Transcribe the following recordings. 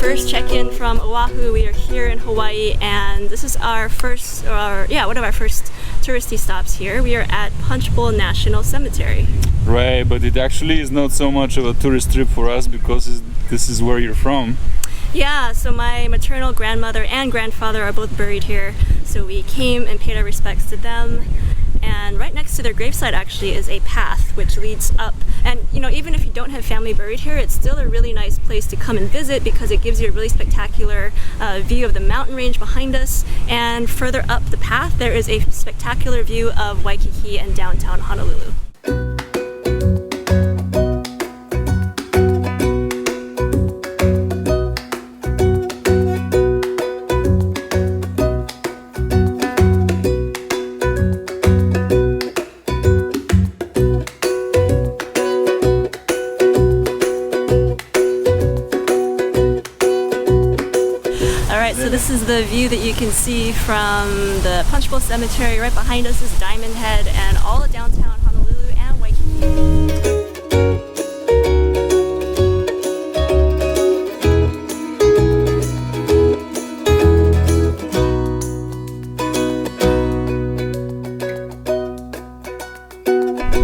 first check-in from Oahu. We are here in Hawaii, and this is our first, one of our first touristy stops here. We are at Punchbowl National Cemetery. Right, but it actually is not so much of a tourist trip for us because this is where you're from. Yeah, so my maternal grandmother and grandfather are both buried here, so we came and paid our respects to them. And right next to their gravesite actually is a path which leads up. And you know, even if you don't have family buried here, it's still a really nice place to come and visit because it gives you a really spectacular view of the mountain range behind us. And further up the path, there is a spectacular view of Waikiki and downtown Honolulu. So this is the view that you can see from the Punchbowl Cemetery. Right behind us is Diamond Head and all of downtown Honolulu and Waikiki.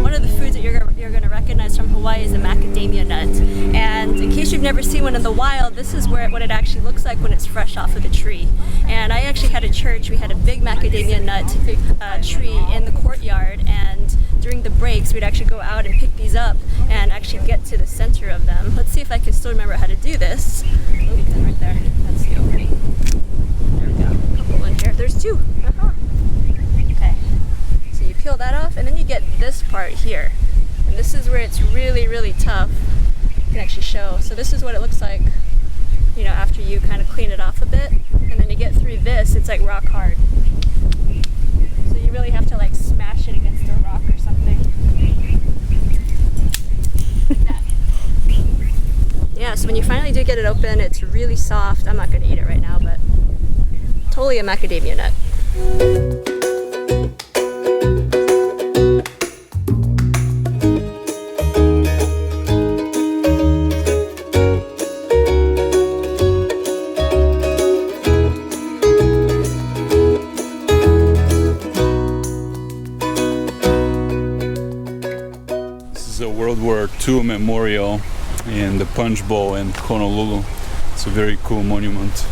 One of the foods that you're going to recognize from Hawaii is the macadamia nut. And in case you've never seen one in the wild, this is what it actually looks like when it's fresh off of the tree. And I actually had a church, we had a big macadamia nut tree in the courtyard, and during the breaks we'd actually go out and pick these up and actually get to the center of them. Let's see if I can still remember how to do this. Oh, right there, that's the opening. There we go, a couple in here. There's two. Okay, so you peel that off and then you get this part here. And this is where it's really, really tough. You can actually show. So this is what it looks like, you know, after you kind of clean it off a bit. And then you get through this, it's like rock hard. So you really have to like smash it against a rock or something. Like that. Yeah, so when you finally do get it open, it's really soft. I'm not going to eat it right now, but totally a macadamia nut. World War II Memorial in the Punchbowl in Honolulu. It's a very cool monument.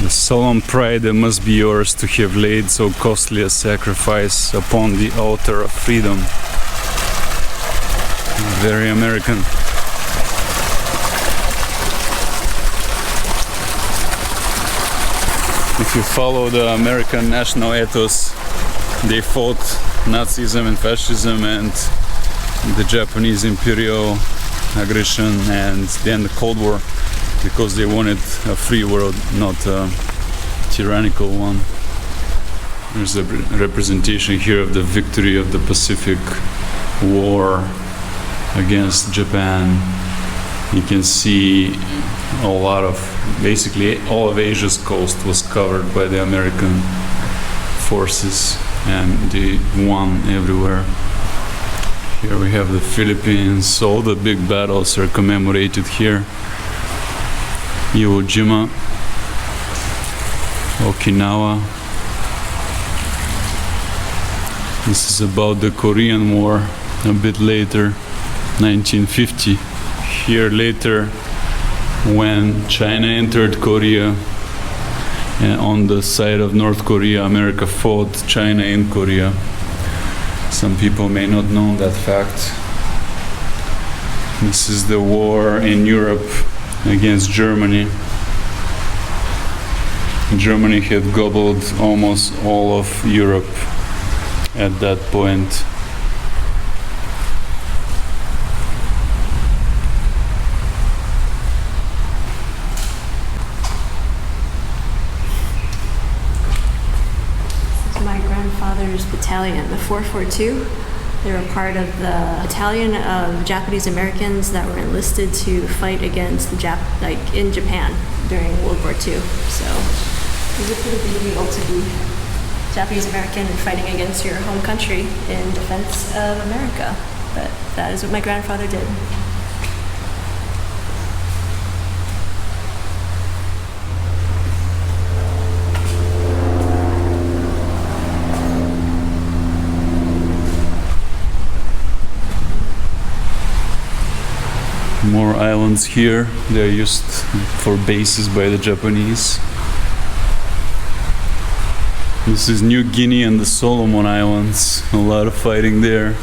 The solemn pride that must be yours to have laid so costly a sacrifice upon the altar of freedom. Very American. If you follow the American national ethos, they fought Nazism and fascism and the Japanese imperial aggression and then the Cold War because they wanted a free world, not a tyrannical one. There's a representation here of the victory of the Pacific War against Japan. You can see a lot of, basically all of Asia's coast was covered by the American forces and they won everywhere. Here we have the Philippines. All the big battles are commemorated here. Iwo Jima, Okinawa. This is about the Korean War a bit later, 1950. Here later, when China entered Korea, and on the side of North Korea, America fought China in Korea. Some people may not know that fact. This is the war in Europe against Germany. Germany had gobbled almost all of Europe at that point. grandfather's battalion, the 442. They were part of the battalion of Japanese Americans that were enlisted to fight against the in Japan during World War II. So it was a pretty big deal to be Japanese American and fighting against your home country in defense of America. but that is what my grandfather did. More islands here. They're used for bases by the Japanese. This is New Guinea and the Solomon Islands. A lot of fighting there.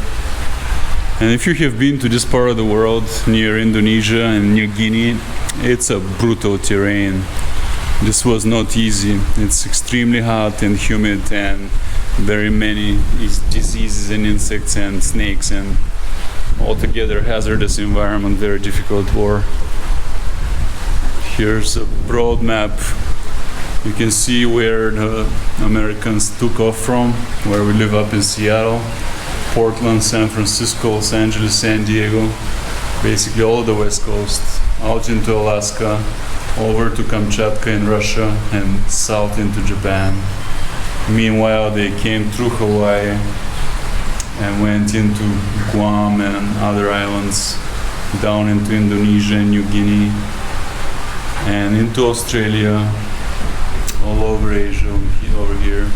And if you have been to this part of the world, near Indonesia and New Guinea, it's a brutal terrain. This was not easy. It's extremely hot and humid and very many diseases and insects and snakes and altogether hazardous environment, very difficult war. Here's a broad map. You can see where the Americans took off from, where we live up in Seattle, Portland, San Francisco, Los Angeles, San Diego, basically all the West Coast, out into Alaska, over to Kamchatka in Russia, and south into Japan. Meanwhile, they came through Hawaii and went into Guam and other islands, down into Indonesia and New Guinea, and into Australia, all over Asia, over here.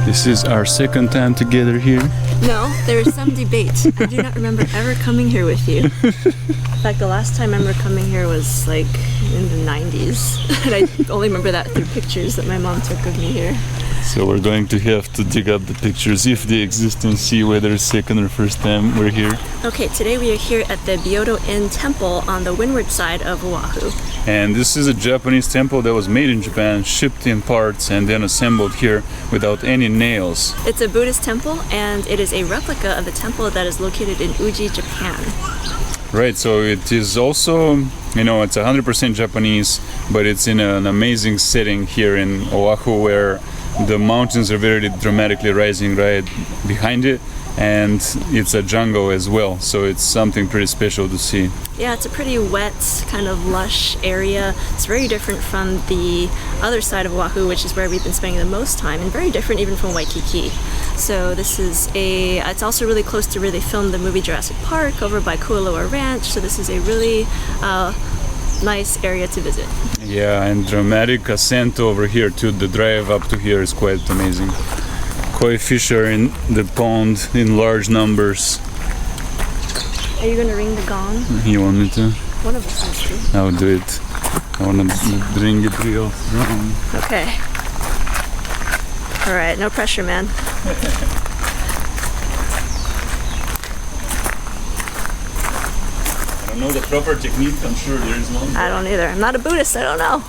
This is our second time together here. No, there is some debate. I do not remember ever coming here with you. In fact, the last time I remember coming here was like in the 90s. And I only remember that through pictures that my mom took of me here. So we're going to have to dig up the pictures if they exist and see whether it's second or first time we're here. Okay, today we are here at the Byodo-In Temple on the windward side of Oahu. And this is a Japanese temple that was made in Japan, shipped in parts, and then assembled here without any nails. It's a Buddhist temple, and it is a replica of the temple that is located in Uji, Japan. Right, so it is also, you know, it's 100% Japanese, but it's in an amazing setting here in Oahu where the mountains are very dramatically rising right behind it, and it's a jungle as well, so it's something pretty special to see. Yeah, it's a pretty wet, kind of lush area. It's very different from the other side of Oahu, which is where we've been spending the most time, and very different even from Waikiki. So this is it's also really close to where they filmed the movie Jurassic Park, over by Kualoa Ranch, so this is a really nice area to visit. Yeah, and dramatic ascent over here too. The drive up to here is quite amazing. Koi fish are in the pond in large numbers. Are you gonna ring the gong? You want me to? One of us has to. I'll do it. I wanna ring it real strong. Okay. Alright, no pressure, man. I don't know the proper technique, I'm sure there is one. I don't either. I'm not a Buddhist, I don't know.